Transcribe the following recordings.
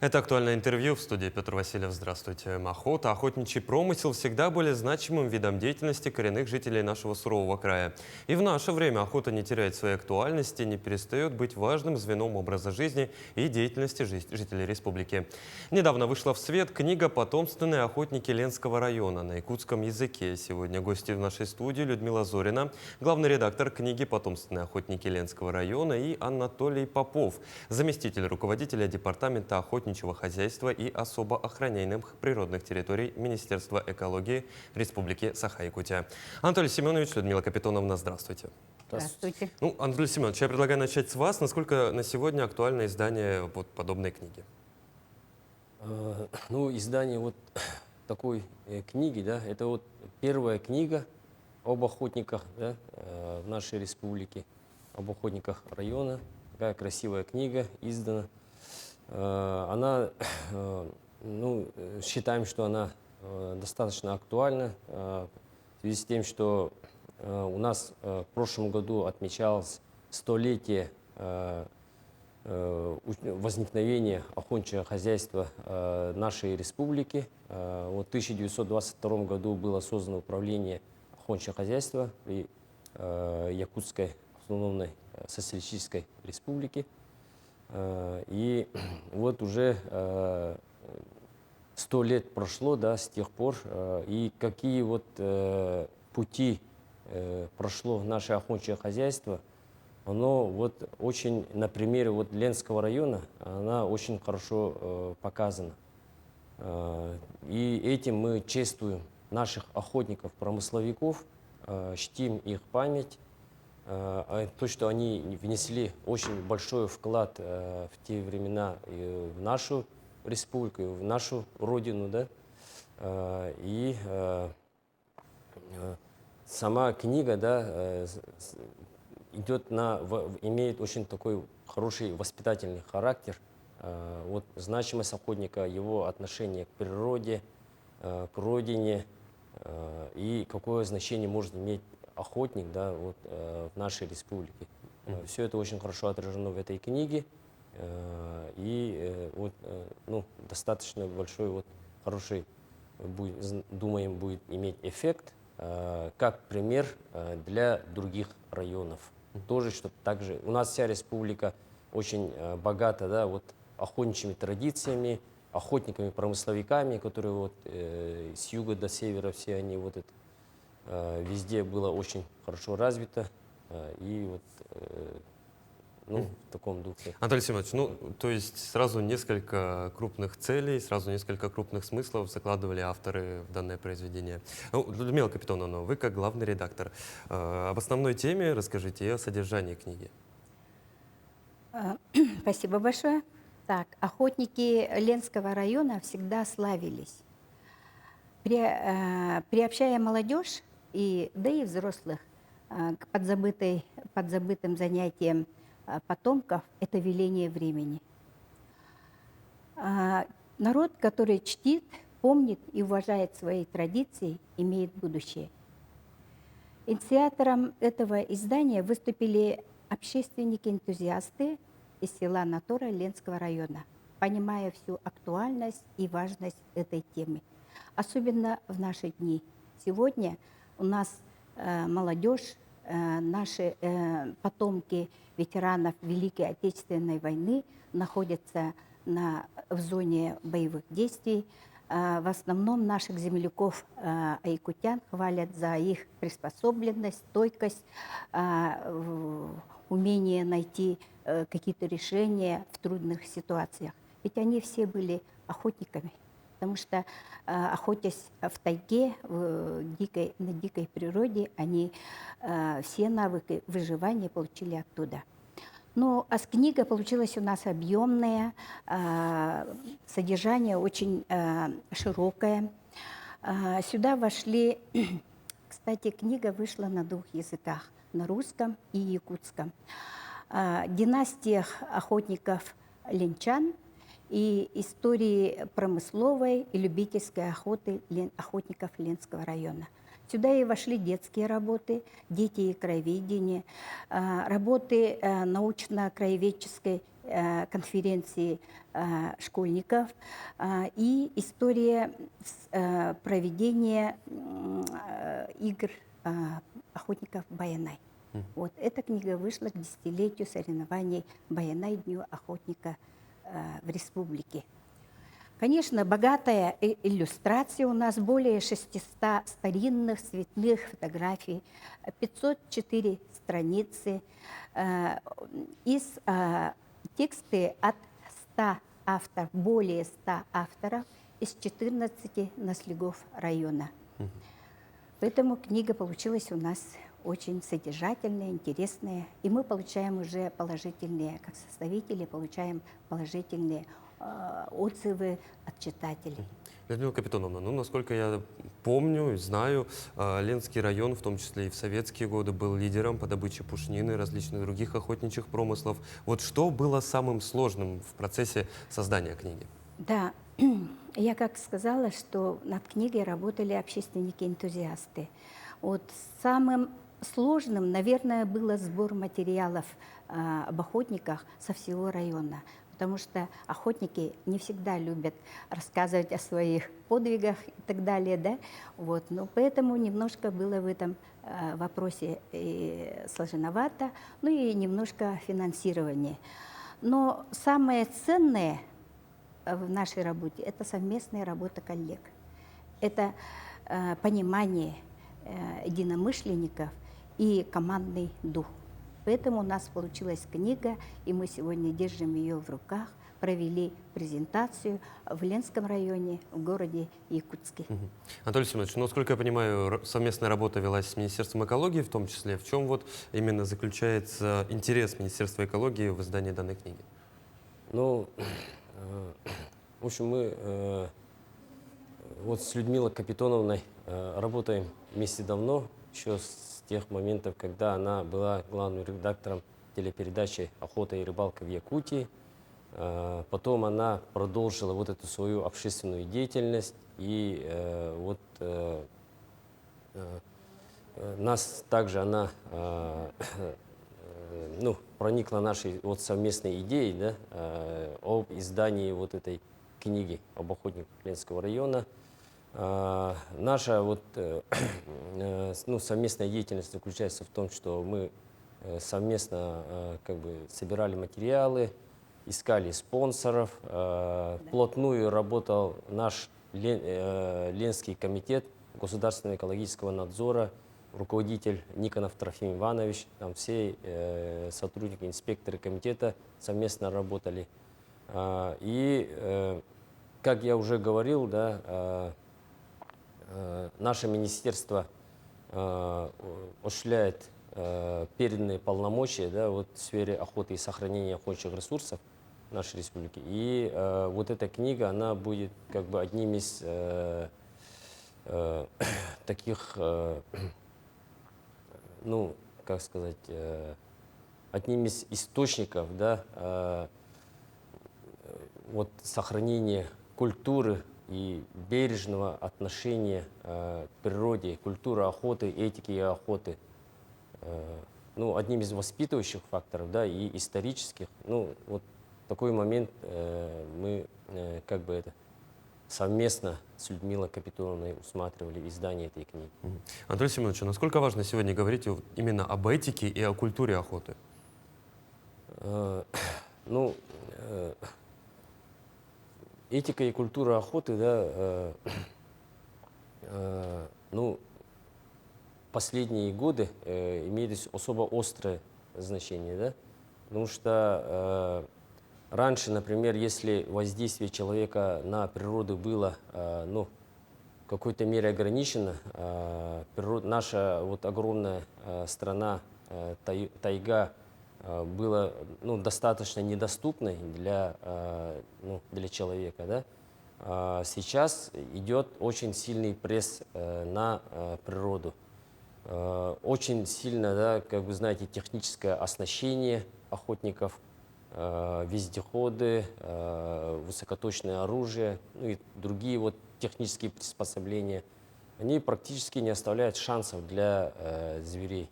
Это актуальное интервью в студии Петр Васильев. Здравствуйте. Охота, охотничий промысел всегда были значимым видом деятельности коренных жителей нашего сурового края. И в наше время охота не теряет своей актуальности, не перестает быть важным звеном образа жизни и деятельности жителей республики. Недавно вышла в свет книга «Потомственные охотники Ленского района» на якутском языке. Сегодня гости в нашей студии Людмила Зорина, главный редактор книги «Потомственные охотники Ленского района», и Анатолий Попов, заместитель руководителя департамента охотничьего хозяйства и особо охраняемых природных территорий Министерства экологии Республики Саха-Якутия. Анатолий Семенович, Людмила Капитоновна, здравствуйте. Здравствуйте. Анатолий Семенович, я предлагаю начать с вас. Насколько на сегодня актуально издание подобной книги? Издание такой книги, да, это первая книга об охотниках, да, в нашей республике, об охотниках района. Такая красивая книга издана. Она, считаем, что она достаточно актуальна в связи с тем, что у нас в прошлом году отмечалось 100-летие возникновения охотничьего хозяйства нашей республики. В 1922 году было создано управление охотничьего хозяйства при Якутской автономной социалистической республике. И уже 100 лет прошло, да, с тех пор, и какие пути прошло наше охотничье хозяйство, оно очень, на примере Ленского района, она очень хорошо показана. И этим мы чествуем наших охотников-промысловиков, чтим их память. То, что они внесли очень большой вклад в те времена и в нашу республику, и в нашу родину, да. И сама книга, да, имеет очень такой хороший воспитательный характер. Значимость охотника, его отношение к природе, к родине, и какое значение может иметь охотник, да, в нашей республике. Все это очень хорошо отражено в этой книге. И достаточно большой, хороший, думаем, будет иметь эффект, как пример для других районов. Тоже, чтобы также у нас вся республика очень богата, да, охотничьими традициями, охотниками-промысловиками, которые с юга до севера все они везде было очень хорошо развито, и в таком духе. Анатолий Семенович, то есть сразу несколько крупных целей, сразу несколько крупных смыслов закладывали авторы в данное произведение. Людмила Капитоновна, вы как главный редактор, об основной теме расскажите и о содержании книги. Спасибо большое. Так, охотники Ленского района всегда славились. Приобщая молодежь, да и взрослых к подзабытым занятиям потомков, это веление времени. Народ, который чтит, помнит и уважает свои традиции, имеет будущее. Инициатором этого издания выступили общественники-энтузиасты из села Натора Ленского района, понимая всю актуальность и важность этой темы, особенно в наши дни. Сегодня у нас молодежь, наши потомки ветеранов Великой Отечественной войны находятся в зоне боевых действий. В основном наших земляков, якутян, хвалят за их приспособленность, стойкость, умение найти какие-то решения в трудных ситуациях. Ведь они все были охотниками. Потому что, охотясь в тайге, на дикой природе, они все навыки выживания получили оттуда. А книга получилась у нас объемная, содержание очень широкое. Сюда вошли, кстати, книга вышла на 2 языках, на русском и якутском. Династиях охотников ленчан и истории промысловой и любительской охоты охотников Ленского района. Сюда и вошли детские работы, дети и краеведение, работы научно-краеведческой конференции школьников и история проведения игр охотников Баянай. Вот эта книга вышла к десятилетию соревнований Баянай, Дню охотника в республике. Конечно, богатая иллюстрация у нас, более 600 старинных цветных фотографий, 504 страницы, из тексты от 100 авторов, более 100 авторов из 14 наследов района. Поэтому книга получилась у нас очень содержательная, интересная, и мы получаем уже положительные, как составители, получаем положительные отзывы от читателей. Людмила Капитоновна, ну, насколько я помню и знаю, Ленский район, в том числе и в советские годы, был лидером по добыче пушнины и различных других охотничьих промыслов. Вот что было самым сложным в процессе создания книги? Да, я как сказала, что над книгой работали общественники-энтузиасты. Вот самым сложным, наверное, было сбор материалов об охотниках со всего района, потому что охотники не всегда любят рассказывать о своих подвигах и так далее, да, вот, но поэтому немножко было в этом вопросе и сложновато, ну и немножко финансирование. Но самое ценное в нашей работе – это совместная работа коллег, это понимание единомышленников и командный дух. Поэтому у нас получилась книга, и мы сегодня держим ее в руках, провели презентацию в Ленском районе, в городе Якутске. Анатолий Семенович, ну, насколько я понимаю, совместная работа велась с Министерством экологии в том числе. В чем вот именно заключается интерес Министерства экологии в издании данной книги? Ну, в общем, мы вот с Людмилой Капитоновной работаем вместе давно, еще с тех моментов, когда она была главным редактором телепередачи «Охота и рыбалка в Якутии». Потом она продолжила вот эту свою общественную деятельность, и вот нас также она ну, проникла нашей вот совместной идеей, да, об издании вот этой книги об охотниках Ленского района. Наша вот, ну, совместная деятельность заключается в том, что мы совместно как бы собирали материалы, искали спонсоров, вплотную работал наш Ленский комитет государственного экологического надзора, руководитель Никонов Трофим Иванович, там все сотрудники, инспекторы комитета совместно работали. И, как я уже говорил, да, наше министерство осуществляет переданные полномочия, да, вот в сфере охоты и сохранения охотничьих ресурсов нашей республики. И вот эта книга, она будет как бы одним из таких, ну, как сказать, одним из источников, да, вот сохранения культуры и бережного отношения к природе, культуры охоты, этики охоты. Ну, одним из воспитывающих факторов, да, и исторических. Ну, вот такой момент мы как бы это совместно с Людмилой Капитоновной усматривали в издании этой книги. Анатолий Семенович, а насколько важно сегодня говорить именно об этике и о культуре охоты? Ну, этика и культура охоты, да, ну, последние годы имели особо острое значение, да, потому что раньше, например, если воздействие человека на природу было, ну, в какой-то мере ограничено, наша вот огромная страна, тайга, была, ну, достаточно недоступной для, ну, для человека, да. Сейчас идет очень сильный пресс на природу. Очень сильно, да, как вы знаете, техническое оснащение охотников, вездеходы, высокоточное оружие, ну и другие вот технические приспособления, они практически не оставляют шансов для зверей.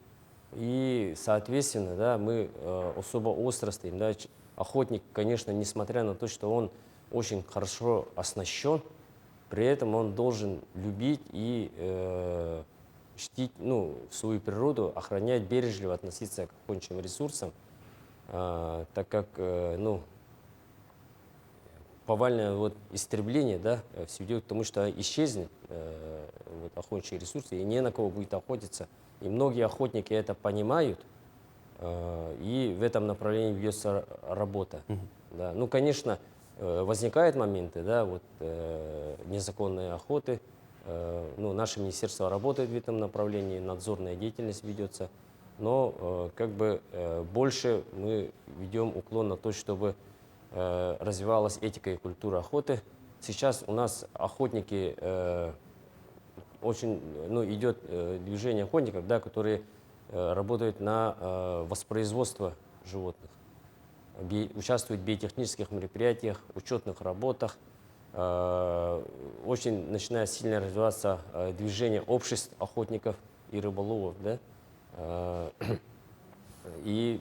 И, соответственно, да, мы особо остро стоим, да, охотник, конечно, несмотря на то, что он очень хорошо оснащен, при этом он должен любить и чтить, ну, свою природу, охранять, бережливо относиться к охотничьим ресурсам, так как, ну, повальное вот истребление, да, все идет к тому, что исчезнет вот, охотничьи ресурсы, и не на кого будет охотиться. И многие охотники это понимают, и в этом направлении ведется работа. Да. Ну, конечно, возникают моменты, да, вот, незаконной охоты. Ну, наше министерство работает в этом направлении, надзорная деятельность ведется, но как бы больше мы ведем уклон на то, чтобы развивалась этика и культура охоты. Сейчас у нас охотники, очень, ну, идет движение охотников, да, которые работают на воспроизводство животных, участвуют в биотехнических мероприятиях, учетных работах. Очень начинает сильно развиваться движение обществ охотников и рыболовов, да. И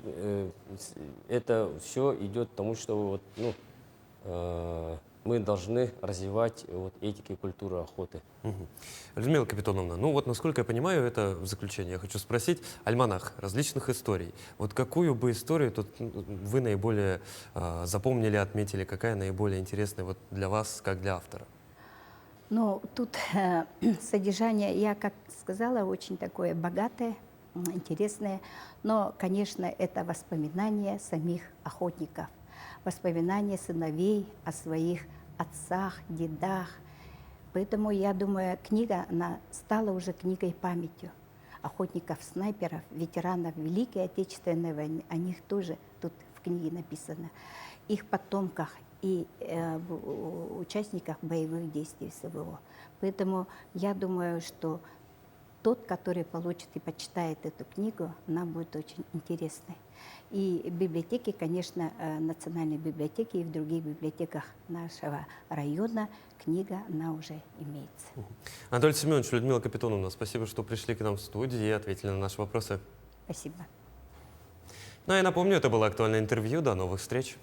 это все идет к тому, что вот, ну, мы должны развивать вот, этики и культуру охоты. Людмила Капитоновна, ну вот, насколько я понимаю, это в заключение я хочу спросить, альманах различных историй. Вот какую бы историю тут вы наиболее запомнили, отметили, какая наиболее интересная вот для вас, как для автора? Ну, тут содержание, я как сказала, очень такое богатое, интересное. Но, конечно, это воспоминания самих охотников, воспоминания сыновей о своих отцах, дедах. Поэтому, я думаю, книга, она стала уже книгой памятью охотников-снайперов, ветеранов Великой Отечественной войны. О них тоже тут в книге написано. Их потомках и участниках боевых действий СВО. Поэтому я думаю, что тот, который получит и почитает эту книгу, она будет очень интересной. И в библиотеке, конечно, Национальной библиотеки и в других библиотеках нашего района книга, она уже имеется. Анатолий Семенович, Людмила Капитоновна, спасибо, что пришли к нам в студию и ответили на наши вопросы. Спасибо. Ну, я напомню, это было актуальное интервью. До новых встреч.